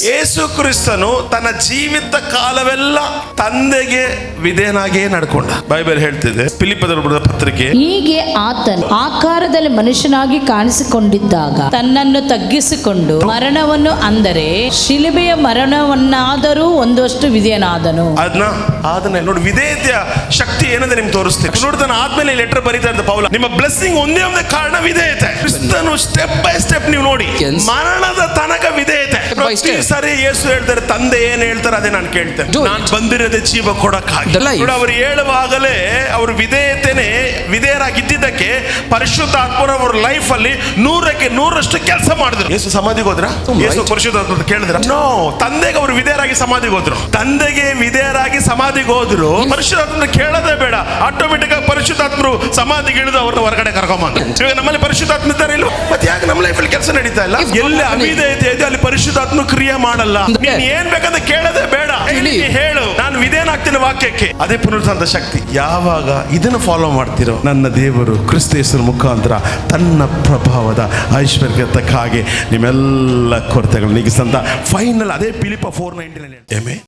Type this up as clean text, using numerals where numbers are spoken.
ಯೇಸು ಕ್ರಿಸ್ತನು ತನ್ನ ಜೀವಿತ ಕಾಲವೆಲ್ಲ ತಂದೆಗೆ ವಿಧೇಯನಾಗಿಯೇ ನಡ್ಕೊಂಡ. ಬೈಬಲ್ ಹೇಳ್ತಿದೆ, ಫಿಲಿಪ್ಪದವರು ಬರೆದ ಪತ್ರಿಕೆ, ಹೀಗೆ ಆತನು ಆಕಾರದಲ್ಲಿ ಮನುಷ್ಯನಾಗಿ ಕಾಣಿಸಿಕೊಂಡಿದ್ದಾಗ ತನ್ನನ್ನು ತಗ್ಗಿಸಿಕೊಂಡು ಮರಣವನ್ನು, ಅಂದರೆ ಶಿಲುಬೆಯ ಮರಣವನ್ನಾದರೂ ಒಂದಷ್ಟು ವಿಧೇಯನಾದನು. ಅದನ್ನ ನೋಡಿ, ವಿಧೇಯತೆಯ ಶಕ್ತಿ ಏನಂದ್ರೆ ನಿಮ್ಗೆ ತೋರಿಸ್ತೀನಿ ನೋಡಿ. ತಾನು ಆದ್ಮೇಲೆ ಲೆಟರ್ ಬರೀತಾ ಇದ್ದ ಪೌಲ, ನಿಮ್ಮ ಬ್ಲೆಸ್ಸಿಂಗ್ ಒಂದೇ ಕಾರಣ ವಿಧೇಯತೆ. ಕ್ರಿಸ್ತನು ಸ್ಟೆಪ್ ಬೈ ಸ್ಟೆಪ್ ನೀವು ನೋಡಿ, ಮರಣದ ತನಕ ವಿಧೇಯತೆ. ಪ್ರತಿ ಸರಿ ಯೇಸು ಹೇಳ್ತಾರೆ, ತಂದೆ ಏನ್ ಹೇಳ್ತಾರೆ ಅದೇ ನಾನು ಕೇಳ್ತೇನೆ, ನಾನು ಬಂದಿರೋದೇ ಜೀವ ಕೊಡಕ್ಕಾಗಿ. ಅವರು ಹೇಳುವಾಗಲೇ ಅವರು ವಿಧೇಯರಾಗಿದ್ದಕ್ಕೆ ಪರಿಶುದ್ಧಾತ್ಮರು ಅವ್ರ ಲೈಫ್ ಅಲ್ಲಿ 100ಕ್ಕೆ 100ರಷ್ಟು ಕೆಲಸ ಮಾಡಿದ್ರು. ಯೇಸು ಸಮಾಧಿಗೆ ಹೋದ್ರ? ಯೇಸು ಪರಿಶುದ್ಧಾತ್ಮ ಕೇಳಿದ್ರ? ನೋ, ತಂದೆಗೆ ಅವರು ವಿಧೇಯರಾಗಿ ಸಮಾಧಿಗೆ ಹೋದ್ರು. ತಂದೆಗೆ ವಿಧೇಯರಾಗಿ ಸಮಾಧಿಗೆ ಹೋದ್ರು. ಪರಿಶುದ್ಧಾತ್ಮ ಕೇಳೋದೇ ಬೇಡ, ಆಟೋಮೆಟಿಕ್ ಆಗಿ ಪರಿಶುದ್ಧಾತ್ಮರು ಸಮಾಧಿಗೆ ಇಳಿದು ಅವ್ರನ್ನ ಹೊರಗಡೆ ಕರ್ಕೊಂಬಂದ್ರು. ಇವಾಗ ನಮ್ಮಲ್ಲಿ ಪರಿಶುದ್ಧಾತ್ಮ ಇದ್ದಾರೆ ಇಲ್ಲ, ಮತ್ತೆ ಯಾಕೆ ನಮ್ಮ ಲೈಫ್ ಅಲ್ಲಿ ಕೆಲಸ ನಡೀತಾ ಇಲ್ಲ? ಎಲ್ಲಿ ಅವಿಧೇಯತೆ ಇದೆ ಅಲ್ಲಿ ಪರಿಶುದ್ಧಾತ್ಮ ಕ್ರಿಯೆ ಮಾಡಲ್ಲ. ನೀನ್ ಏನ್ ಬೇಕಂತ ಕೇಳೋದೇ ಬೇಡ, ಹೇಳು ನಾನು ವಿಧೇಯನಾಗ್ತೀನಿ ವಾಕ್ಯಕ್ಕೆ. ಅದೇ ಪುನರುತ್ಥಾನದ ಶಕ್ತಿ. ಯಾವಾಗ ಇದನ್ನು ಫಾಲೋ ಮಾಡ್ತಿರೋ, ನನ್ನ ದೇವರು ಕ್ರಿಸ್ತ ಯೇಸುವಿನ ಮುಖಾಂತರ ತನ್ನ ಪ್ರಭಾವದ ಐಶ್ವರ್ಯಕ್ಕೆ ತಕ್ಕ ಹಾಗೆ ನಿಮ್ಮೆಲ್ಲ ಕೊರತೆಗಳು ನೀಗಿಸಂತ ಫೈನಲ್ ಅದೇ ಫಿಲಿಪ್ಪ 4:19